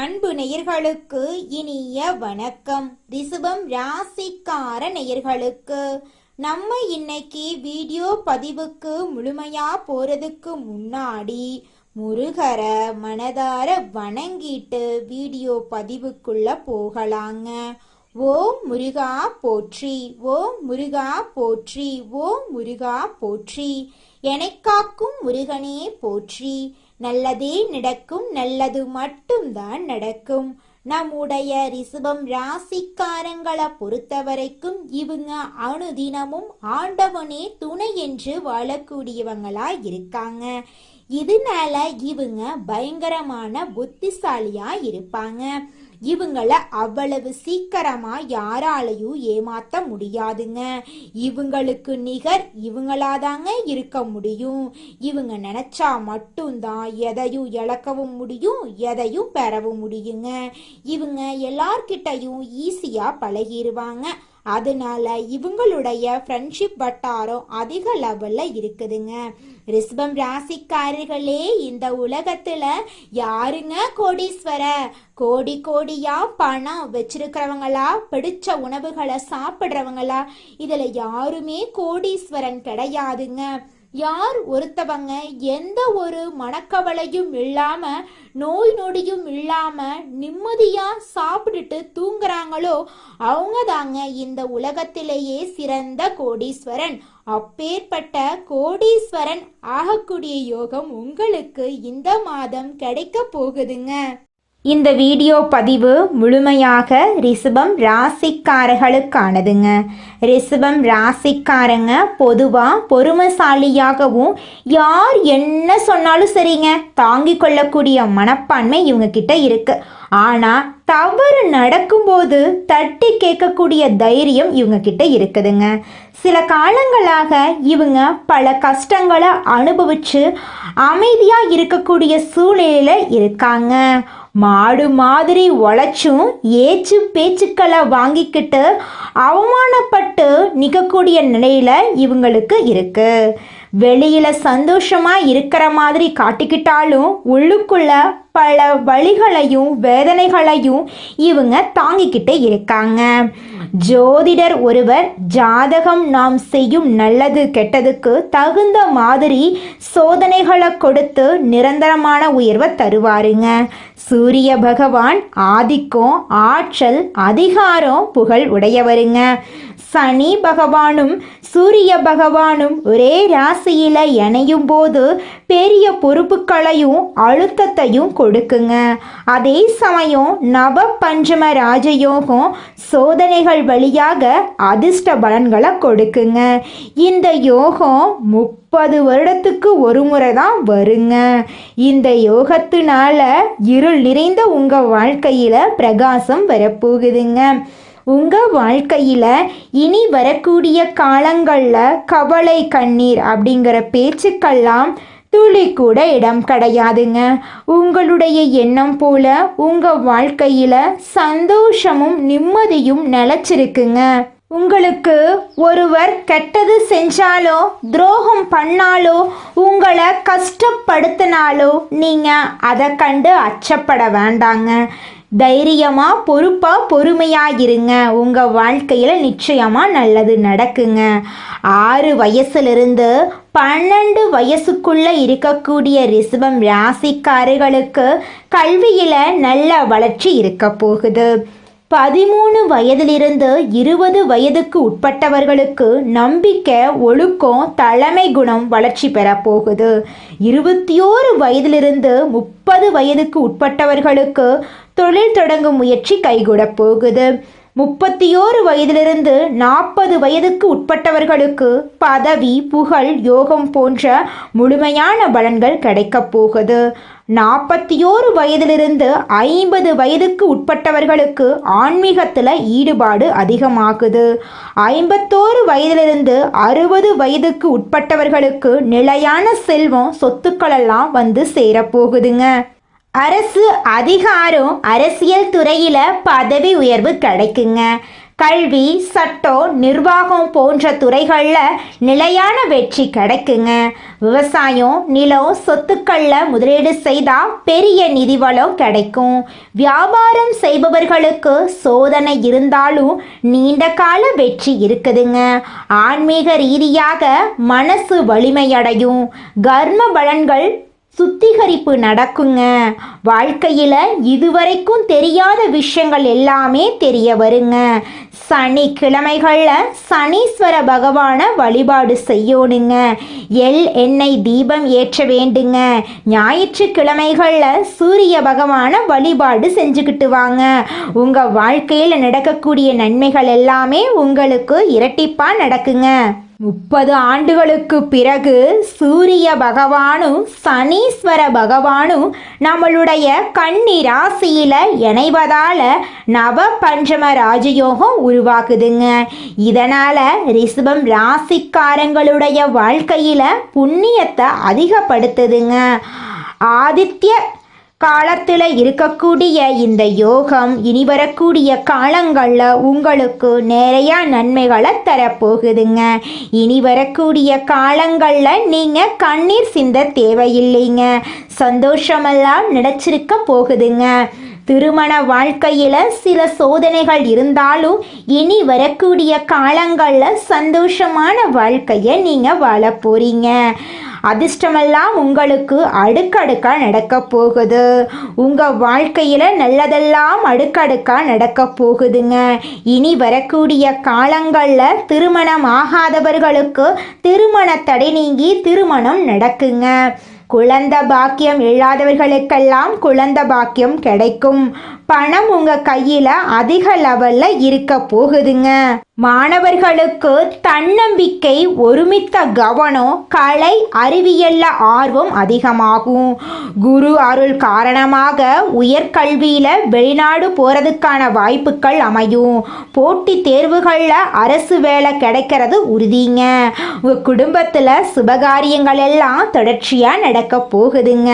அன்பு நேயர்களுக்கு இனிய வணக்கம். ரிஷபம் ராசிக்கார நேயர்களுக்கு நம்ம இன்னைக்கு வீடியோ பதிவுக்கு முழுமையா போறதுக்கு முன்னாடி முருகரை மனதார வணங்கிட்டு வீடியோ பதிவுக்குள்ள போகலாங்க. ஓம் முருகா போற்றி, ஓம் முருகா போற்றி, ஓம் முருகா போற்றி. எனக்காக்கும் முருகனே போற்றி. நல்லதே நடக்கும், நல்லது மட்டும்தான் நடக்கும். நம்முடைய ரிஷபம் ராசிக்காரங்களை பொறுத்த வரைக்கும் இவங்க அனுதினமும் ஆண்டவனே துணை என்று வாழக்கூடியவங்களா இருக்காங்க. இதனால இவங்க பயங்கரமான புத்திசாலியா இருப்பாங்க. இவங்கள அவ்வளவு சீக்கிரமா யாராலையும் ஏமாத்த முடியாதுங்க. இவங்களுக்கு நிகர் இவங்களாதாங்க இருக்க முடியும். இவங்க நினைச்சா மட்டும்தான் எதையும் இழக்கவும் முடியும், எதையும் பெறவும் முடியுங்க. இவங்க எல்லார்கிட்டையும் ஈஸியா பழகிடுவாங்க. அதனால இவங்களுடைய ஃப்ரெண்ட்ஷிப் வட்டாரம் அதிக லெவல்ல இருக்குதுங்க. ரிஷபம் ராசிக்காரர்களே, இந்த உலகத்துல யாருங்க கோடீஸ்வர? கோடி கோடியா பணம் வச்சிருக்கிறவங்களா, பிடிச்ச உணவுகளை சாப்பிடுறவங்களா? இதுல யாருமே கோடீஸ்வரன் கிடையாதுங்க. யார் ஒருத்தவங்க எந்த ஒரு மனக்கவலையும் இல்லாம, நோய் நொடியும் இல்லாம நிம்மதியா சாப்பிட்டுட்டு தூங்குறாங்களோ அவங்க தாங்க இந்த உலகத்திலேயே சிறந்த கோடீஸ்வரன். அப்பேற்பட்ட கோடீஸ்வரன் ஆகக்கூடிய யோகம் உங்களுக்கு இந்த மாதம் கிடைக்க போகுதுங்க. இந்த வீடியோ பதிவு முழுமையாக ரிஷபம் ராசிக்காரர்களுக்கானதுங்க. ரிஷபம் ராசிக்காரங்க பொதுவாக பொறுமைசாலியாகவும் யார் என்ன சொன்னாலும் சரிங்க தாங்கி கொள்ளக்கூடிய மனப்பான்மை இவங்க கிட்ட இருக்கு. ஆனால் தவறு நடக்கும்போது தட்டி கேட்கக்கூடிய தைரியம் இவங்க கிட்ட இருக்குதுங்க. சில காலங்களாக இவங்க பல கஷ்டங்களை அனுபவிச்சு அமைதியாக இருக்கக்கூடிய சூழ்நிலையில் இருக்காங்க. மாடு மாதிரி உழைச்சும் ஏச்சு பேச்சுக்களை வாங்கிக்கிட்டு அவமானப்பட்டு நிற்கக்கூடிய நிலையில இவங்களுக்கு இருக்கு. வெளியில சந்தோஷமா இருக்கிற மாதிரி காட்டிக்கிட்டாலும் உள்ளுக்குள்ள பல வலிகளையும் வேதனைகளையும் இவங்க தாங்கிக்கிட்டே இருக்காங்க. ஜோதிடர் ஒருவர் ஜாதகம் நாம் செய்யும் நல்லது கெட்டதுக்கு தகுந்த மாதிரி சோதனைகளை கொடுத்து நிரந்தரமான உயர்வை தருவாருங்க. சூரிய பகவான் ஆதிக்கம், ஆற்றல், அதிகாரம், புகழ் உடையவருங்க. சனி பகவானும் சூரிய பகவானும் ஒரே ராசியில இணையும் போது பெரிய பொறுப்புகளையும் அழுத்தத்தையும் கொடுக்குங்க. அதே சமயம் நவ பஞ்சம ராஜயோகம் சோதனைகள் வழியாக அதிர்ஷ்ட பலன்களை கொடுக்குங்க. இந்த யோகம் 30 வருடத்துக்கு ஒரு முறை தான் வருங்க. இந்த யோகத்தினால இருள் நிறைந்த உங்க வாழ்க்கையில பிரகாசம் வரப்போகுதுங்க. உங்கள் வாழ்க்கையில் இனி வரக்கூடிய காலங்களில் கவலை கண்ணீர் அப்படிங்கிற பேச்சுக்கெல்லாம் துளி கூட இடம் கிடையாதுங்க. உங்களுடைய எண்ணம் போல உங்கள் வாழ்க்கையில் சந்தோஷமும் நிம்மதியும் நிலச்சிருக்குங்க. உங்களுக்கு ஒருவர் கெட்டது செஞ்சாலோ துரோகம் பண்ணாலோ உங்களை கஷ்டப்படுத்தினாலோ நீங்கள் அதை கண்டு அச்சப்பட வேண்டாங்க. தைரியமாக பொறுப்பாக பொறுமையாக இருங்க. உங்கள் வாழ்க்கையில் நிச்சயமாக நல்லது நடக்குங்க. 6 வயசுலேருந்து 12 வயசுக்குள்ளே இருக்கக்கூடிய ரிஷபம் ராசிக்காரர்களுக்கு கல்வியில் நல்ல வளர்ச்சி இருக்க போகுது. 13 வயதிலிருந்து 20 வயதுக்கு உட்பட்டவர்களுக்கு நம்பிக்கை, ஒழுக்கம், தலைமை குணம் வளர்ச்சி பெறப்போகுது. 21 வயதிலிருந்து 30 வயதுக்கு உட்பட்டவர்களுக்கு தொழில் தொடங்கும் முயற்சி கைகூட போகுது. 31 வயதிலிருந்து 40 வயதுக்கு உட்பட்டவர்களுக்கு பதவி, புகழ், யோகம் போன்ற முழுமையான பலன்கள் கிடைக்கப் போகுது. 41 வயதிலிருந்து 50 வயதுக்கு உட்பட்டவர்களுக்கு ஆன்மீகத்தில் ஈடுபாடு அதிகமாகுது. 51 வயதிலிருந்து 60 வயதுக்கு உட்பட்டவர்களுக்கு நிலையான செல்வம், சொத்துக்களெல்லாம் வந்து சேரப்போகுதுங்க. அரசு அதிகாரம், அரசியல் துறையில் பதவி உயர்வு கிடைக்குங்க. கல்வி, சட்டம், நிர்வாகம் போன்ற துறைகளில் நிலையான வெற்றி கிடைக்குங்க. விவசாயம், நிலம், சொத்துக்களில் முதலீடு செய்தால் பெரிய நிதி வளம் கிடைக்கும். வியாபாரம் செய்பவர்களுக்கு சோதனை இருந்தாலும் நீண்ட கால வெற்றி இருக்குதுங்க. ஆன்மீக ரீதியாக மனசு வலிமையடையும். கர்ம பலன்கள் சுத்திகரிப்பு நடக்குங்க. வாழ்க்கையில் இதுவரைக்கும் தெரியாத விஷயங்கள் எல்லாமே தெரிய வருங்க. சனிக்கிழமைகளில் சனீஸ்வர பகவானை வழிபாடு செய்யணுங்க. எண்ணெய் தீபம் ஏற்ற வேண்டுங்க. ஞாயிற்றுக்கிழமைகளில் சூரிய பகவானை வழிபாடு செஞ்சுக்கிட்டு வாங்க. உங்கள் வாழ்க்கையில் நடக்கக்கூடிய நன்மைகள் எல்லாமே உங்களுக்கு இரட்டிப்பாக நடக்குங்க. 30 ஆண்டுகளுக்கு பிறகு சூரிய பகவானும் சனீஸ்வர பகவானும் நம்மளுடைய கன்னி ராசியில இணைவதால நவ பஞ்சம ராஜயோகம் உருவாக்குதுங்க. இதனால ரிஷபம் ராசிக்காரங்களுடைய வாழ்க்கையில புண்ணியத்தை அதிகப்படுத்துதுங்க. ஆதித்ய காலத்தில் இருக்கக்கூடிய இந்த யோகம் இனி வரக்கூடிய காலங்களில் உங்களுக்கு நிறைய நன்மைகளை தரப்போகுதுங்க. இனி வரக்கூடிய காலங்களில் நீங்கள் கண்ணீர் சிந்த தேவையில்லைங்க. சந்தோஷமெல்லாம் நினைச்சிருக்க போகுதுங்க. திருமண வாழ்க்கையில் சில சோதனைகள் இருந்தாலும் இனி வரக்கூடிய காலங்களில் சந்தோஷமான வாழ்க்கையை நீங்கள் வாழ போறீங்க. அதிர்ஷ்டமெல்லாம் உங்களுக்கு அடுக்கடுக்காக நடக்க போகுது. உங்கள் வாழ்க்கையில் நல்லதெல்லாம் அடுக்கடுக்காக நடக்க போகுதுங்க. இனி வரக்கூடிய காலங்களில் திருமணம் ஆகாதவர்களுக்கு திருமண தடை நீங்கி திருமணம் நடக்குங்க. குழந்தை பாக்கியம் இல்லாதவர்களுக்கெல்லாம் குழந்தை பாக்கியம் கிடைக்கும். பணம் உங்கள் கையில் அதிக லெவலில் இருக்க போகுதுங்க. மாணவர்களுக்கு தன்னம்பிக்கை, ஒருமித்த கவனம், கலை அறிவியல்ல ஆர்வம் அதிகமாகும். குரு அருள் காரணமாக உயர்கல்வியில் வெளிநாடு போகிறதுக்கான வாய்ப்புகள் அமையும். போட்டி தேர்வுகளில் அரசு வேலை கிடைக்கிறது உறுதிங்க. உங்கள் குடும்பத்தில் சுபகாரியங்கள் எல்லாம் தொடர்ச்சியாக நடக்க போகுதுங்க.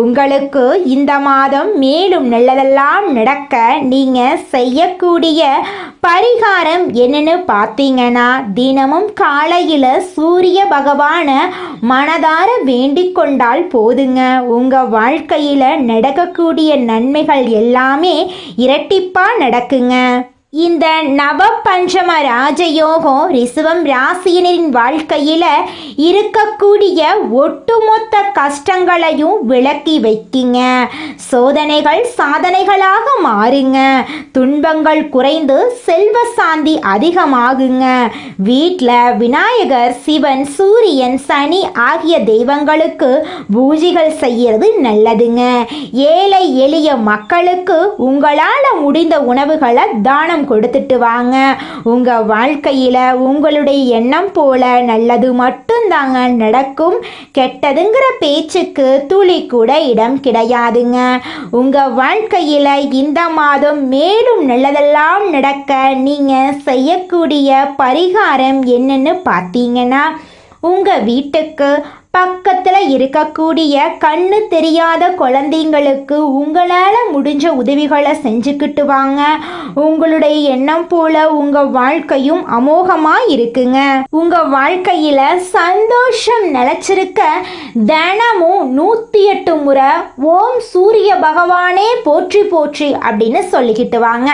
உங்களுக்கு இந்த மாதம் மேலும் நல்லதெல்லாம் நடக்க நீங்கள் செய்யக்கூடிய பரிகாரம் என்னன்னு பார்த்தீங்கன்னா, தினமும் காலையில் சூரிய பகவானை மனதார வேண்டிக் கொண்டால் போதுங்க. உங்கள் வாழ்க்கையில் நடக்கக்கூடிய நன்மைகள் எல்லாமே இரட்டிப்பாக நடக்குங்க. இந்த நவ பஞ்சம ராஜயோகம் ரிஷபம் ராசியினரின் வாழ்க்கையில் இருக்கக்கூடிய ஒட்டுமொத்த கஷ்டங்களையும் விலக்கி வைக்கிங்க. சோதனைகள் சாதனைகளாக மாறுங்க. துன்பங்கள் குறைந்து செல்வ சாந்தி அதிகமாகுங்க. வீட்டில் விநாயகர், சிவன், சூரியன், சனி ஆகிய தெய்வங்களுக்கு பூஜைகள் செய்யறது நல்லதுங்க. ஏழை எளிய மக்களுக்கு உங்களால் முடிந்த உணவுகளை தானம் கொடுத்துட்டு வாங்க. உங்க வாழ்க்கையில உங்களுடைய எண்ணம் போல நல்லது மட்டும்தாங்க நடக்கும். கெட்டதுங்கிற பேச்சுக்கு துளி கூட இடம் கிடையாதுங்க. உங்க வாழ்க்கையில இந்த மாதம் மேலும் நல்லதெல்லாம் நடக்க நீங்க செய்யக்கூடிய பரிகாரம் என்னன்னு பார்த்தீங்கன்னா, உங்க வீட்டுக்கு பக்கத்தில் இருக்கக்கூடிய கண்ணு தெரியாத குழந்தைங்களுக்கு உங்களால் முடிஞ்ச உதவிகளை செஞ்சுக்கிட்டு வாங்க. உங்களுடைய எண்ணம் போல உங்கள் வாழ்க்கையும் அமோகமாக இருக்குங்க. உங்கள் வாழ்க்கையில் சந்தோஷம் நிலச்சிருக்க தினமும் 108 முறை ஓம் சூரிய பகவானே போற்றி போற்றி அப்படின்னு சொல்லிக்கிட்டு வாங்க.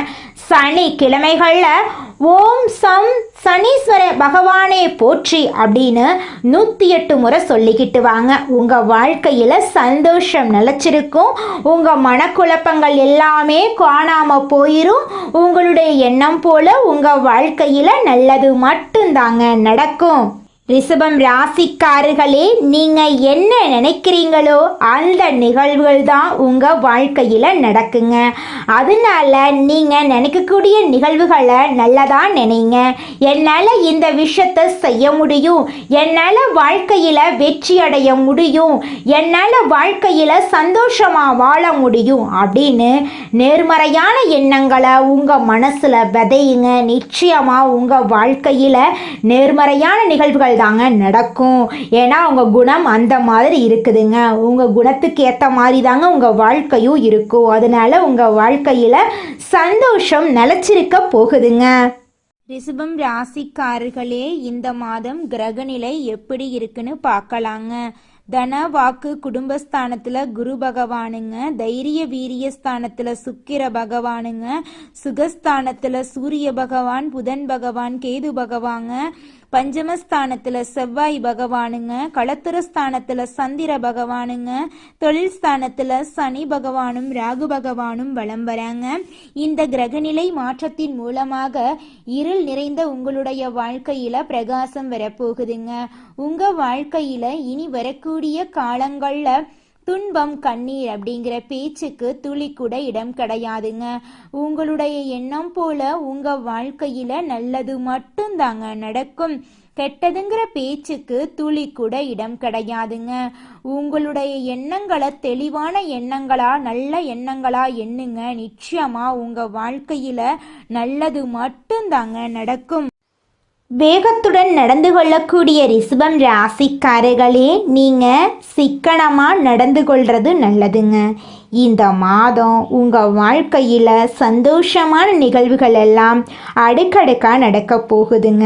சனிக்கிழமைகளில் ஓம் சம் சனீஸ்வர பகவானே போற்றி அப்படின்னு 108 முறை சொல்லிக்கிட்டு வாங்க. உங்கள் வாழ்க்கையில் சந்தோஷம் நிலச்சிருக்கும். உங்கள் மனக்குழப்பங்கள் எல்லாமே காணாமல் போயிடும். உங்களுடைய எண்ணம் போல உங்கள் வாழ்க்கையில் நல்லது மட்டும்தாங்க நடக்கும். ரிஷபம் ராசிக்காரர்களே, நீங்கள் என்ன நினைக்கிறீங்களோ அந்த நிகழ்வுகள் தான் உங்கள் வாழ்க்கையில் நடக்குங்க. அதனால நீங்கள் நினைக்கக்கூடிய நிகழ்வுகளை நல்லதாக நினைங்க. என்னால் இந்த விஷயத்தை செய்ய முடியும், என்னால் வாழ்க்கையில் வெற்றி அடைய முடியும், என்னால் வாழ்க்கையில் சந்தோஷமாக வாழ முடியும் அப்படின்னு நேர்மறையான எண்ணங்களை உங்கள் மனசில் விதையுங்க. நிச்சயமாக உங்கள் வாழ்க்கையில் நேர்மறையான நிகழ்வுகள் தாங்க நடக்கும். ஏன்னா உங்க குணம் அந்த மாதிரி இருக்குதுங்க. உங்க குணத்துக்கு ஏற்ற மாதிரி தாங்க உங்க வாழ்க்கையும் இருக்கும். அதனால உங்க வாழ்க்கையில சந்தோஷம் நிலைச்சிருக்க போகுதுங்க. ரிஷபம் ராசிக்காரர்களே, இந்த மாதம் கிரகநிலை எப்படி இருக்குன்னு பார்க்கலாங்க. தன வாக்கு குடும்பஸ்தானத்துல குரு பகவானுங்க, தைரிய வீரிய ஸ்தானத்துல சுக்கிர பகவானுங்க, சுகஸ்தானத்துல சூரிய பகவான், புதன் பகவான், கேது பகவாங்க, பஞ்சமஸ்தானத்துல செவ்வாய் பகவானுங்க, களத்திரஸ்தானத்துல சந்திர பகவானுங்க, தொழில் ஸ்தானத்துல சனி பகவானும் ராகு பகவானும் வலம் வராங்க. இந்த கிரகநிலை மாற்றத்தின் மூலமாக இருள் நிறைந்த உங்களுடைய வாழ்க்கையில பிரகாசம் வரப்போகுதுங்க. உங்க வாழ்க்கையில இனி வரக்கூடிய காலங்கள்ல துன்பம் கண்ணீர் அப்படிங்கிற பேச்சுக்கு துளி கூட இடம் கிடையாதுங்க. உங்களுடைய எண்ணம் போல உங்க வாழ்க்கையில நல்லது மட்டும் தாங்க நடக்கும். கெட்டதுங்கிற பேச்சுக்கு துளி கூட இடம் கிடையாதுங்க. உங்களுடைய எண்ணங்களை தெளிவான எண்ணங்களா நல்ல எண்ணங்களா எண்ணுங்க. நிச்சயமா உங்க வாழ்க்கையில நல்லது மட்டும் தாங்க நடக்கும். வேகத்துடன் நடந்து கொள்ளக்கூடிய ரிஷபம் ராசிக்காரர்களே, நீங்கள் சிக்கனமாக நடந்து கொள்வது நல்லதுங்க. இந்த மாதம் உங்கள் வாழ்க்கையில் சந்தோஷமான நிகழ்வுகள் எல்லாம் அடுக்கடுக்காக நடக்க போகுதுங்க.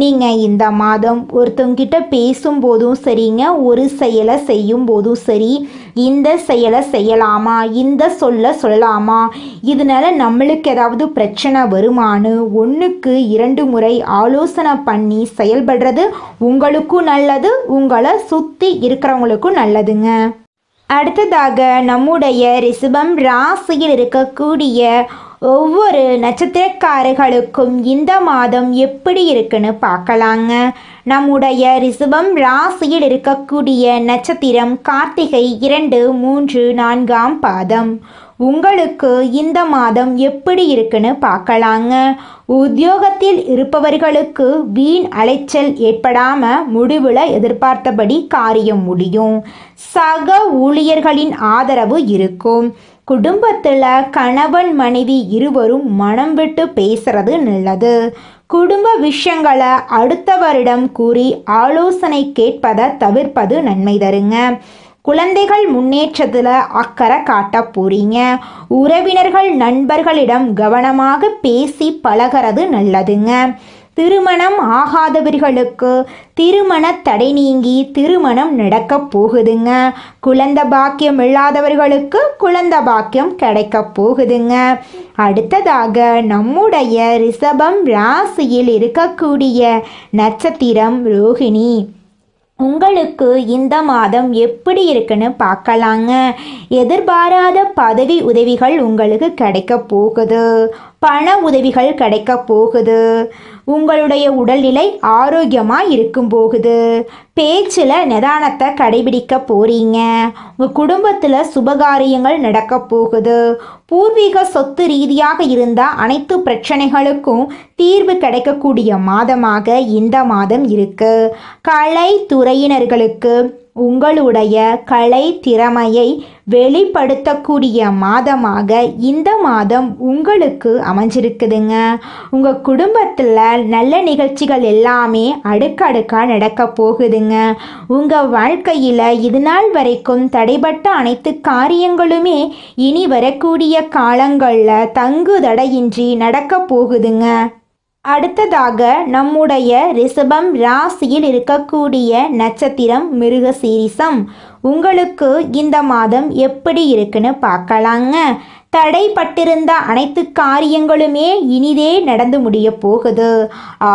நீங்கள் இந்த மாதம் ஒருத்தவங்கிட்ட பேசும்போதும் சரிங்க, ஒரு செயலை செய்யும் போதும் சரி, இந்த செயலை செய்யலாமா, இந்த சொல்லலாமா, இதனால நம்மளுக்கு ஏதாவது பிரச்சனை வருமானு 1க்கு 2 முறை ஆலோசனை பண்ணி செயல்படுறது உங்களுக்கும் நல்லது, உங்களை சுற்றி இருக்கிறவங்களுக்கும் நல்லதுங்க. அடுத்ததாக நம்முடைய ரிஷபம் ராசியில் இருக்கக்கூடிய ஒவ்வொரு நட்சத்திரக்காரர்களுக்கும் இந்த மாதம் எப்படி இருக்குன்னு பார்க்கலாங்க. நம்முடைய ரிஷபம் ராசியில் இருக்கக்கூடிய நட்சத்திரம் கார்த்திகை 2, 3, 4ஆம் பாதம். உங்களுக்கு இந்த மாதம் எப்படி இருக்குன்னு பார்க்கலாங்க. உத்தியோகத்தில் இருப்பவர்களுக்கு வீண் அலைச்சல் ஏற்படாம முடிவில் எதிர்பார்த்தபடி காரியம் முடியும். சக ஊழியர்களின் ஆதரவு இருக்கும். குடும்பத்தில் கணவன் மனைவி இருவரும் மனம் விட்டு பேசுறது நல்லது. குடும்ப விஷயங்களை அடுத்தவரிடம் கூறி ஆலோசனை கேட்பதை தவிர்ப்பது நன்மை தருங்க. குழந்தைகள் முன்னேற்றத்தில் அக்கறை காட்ட போறீங்க. உறவினர்கள் நண்பர்களிடம் கவனமாக பேசி பழகிறது நல்லதுங்க. திருமணம் ஆகாதவர்களுக்கு திருமண தடை நீங்கி திருமணம் நடக்க போகுதுங்க. குழந்தை பாக்கியம் இல்லாதவர்களுக்கு குழந்தை பாக்கியம் கிடைக்க போகுதுங்க. அடுத்ததாக நம்முடைய ரிஷபம் ராசியில் இருக்கக்கூடிய நட்சத்திரம் ரோகிணி. உங்களுக்கு இந்த மாதம் எப்படி இருக்குன்னு பார்க்கலாங்க. எதிர்பாராத பதவி உதவிகள் உங்களுக்கு கிடைக்க போகுது. பண உதவிகள் கிடைக்க போகுது. உங்களுடைய உடல்நிலை ஆரோக்கியமாக இருக்கும் போகுது. பேச்சில் நிதானத்தை கடைபிடிக்க போகிறீங்க. உங்கள் குடும்பத்தில் சுபகாரியங்கள் நடக்க போகுது. பூர்வீக சொத்து ரீதியாக இருந்த அனைத்து பிரச்சனைகளுக்கும் தீர்வு கிடைக்கக்கூடிய மாதமாக இந்த மாதம் இருக்கு. கலைத்துறையினர்களுக்கு உங்களுடைய கலை திறமையை வெளிப்படுத்தக்கூடிய மாதமாக இந்த மாதம் உங்களுக்கு அமைஞ்சிருக்குதுங்க. உங்கள் குடும்பத்தில் நல்ல நிகழ்ச்சிகள் எல்லாமே அடுக்கடுக்காக நடக்க போகுதுங்க. உங்கள் வாழ்க்கையில் இது நாள் வரைக்கும் தடைபட்ட அனைத்து காரியங்களுமே இனி வரக்கூடிய காலங்களில் தங்கு தடையின்றி நடக்க போகுதுங்க. அடுத்ததாக நம்முடைய ரிஷபம் ராசியில் இருக்கக்கூடிய நட்சத்திரம் மிருகசீரிஷம். உங்களுக்கு இந்த மாதம் எப்படி இருக்குன்னு பார்க்கலாங்க. தடைப்பட்டிருந்த அனைத்து காரியங்களுமே இனிதே நடந்து முடிய போகுது.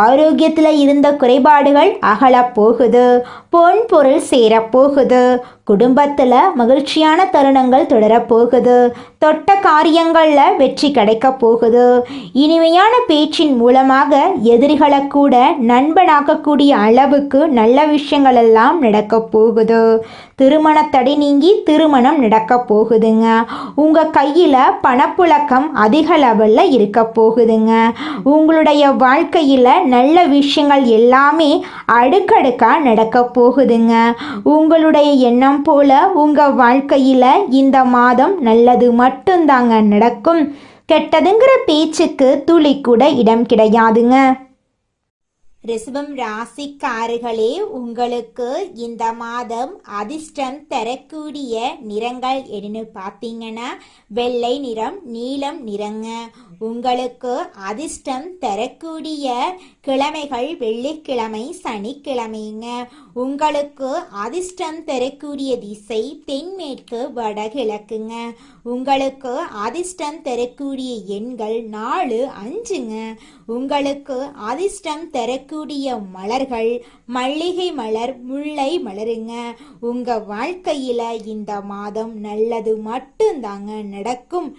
ஆரோக்கியத்தில் இருந்த குறைபாடுகள் அகலப் போகுது. பொன் பொருள் சேரப்போகுது. குடும்பத்தில் மகிழ்ச்சியான தருணங்கள் தொடரப்போகுது. தொட்ட காரியங்களில் வெற்றி கிடைக்க போகுது. இனிமையான பேச்சின் மூலமாக எதிரிகளை கூட நண்பனாக்கக்கூடிய அளவுக்கு நல்ல விஷயங்கள் எல்லாம் நடக்க போகுது. திருமண தடை நீங்கி திருமணம் நடக்க போகுதுங்க. உங்கள் கையில் பணப்புழக்கம் அதிக லெவலில் இருக்க போகுதுங்க. உங்களுடைய வாழ்க்கையில் நல்ல விஷயங்கள் எல்லாமே அடுக்கடுக்காக நடக்க போகுதுங்க. உங்களுடைய எண்ணம் போல உங்கள் வாழ்க்கையில் இந்த மாதம் நல்லது மட்டும்தாங்க நடக்கும். கெட்டதுங்கிற பேச்சுக்கு துளி கூட இடம் கிடையாதுங்க. ரிஷபம் ராசிக்காரர்களே, உங்களுக்கு இந்த மாதம் அதிர்ஷ்டம் தரக்கூடிய நிறங்கள் என்னன்னு பார்த்தீங்கன்னா வெள்ளை நிறம், நீலம் நிறங்க. உங்களுக்கு அதிர்ஷ்டம் தரக்கூடிய கிழமைகள் வெள்ளிக்கிழமை, சனிக்கிழமைங்க. உங்களுக்கு அதிர்ஷ்டம் தரக்கூடிய திசை தென்மேற்கு, வடகிழக்குங்க. உங்களுக்கு அதிர்ஷ்டம் தரக்கூடிய எண்கள் 4, 5ங்க. உங்களுக்கு அதிர்ஷ்டம் தரக்கூடிய மலர்கள் மல்லிகை மலர், முல்லை மலருங்க. உங்க வாழ்க்கையில இந்த மாதம் நல்லது மட்டும்தாங்க நடக்கும்.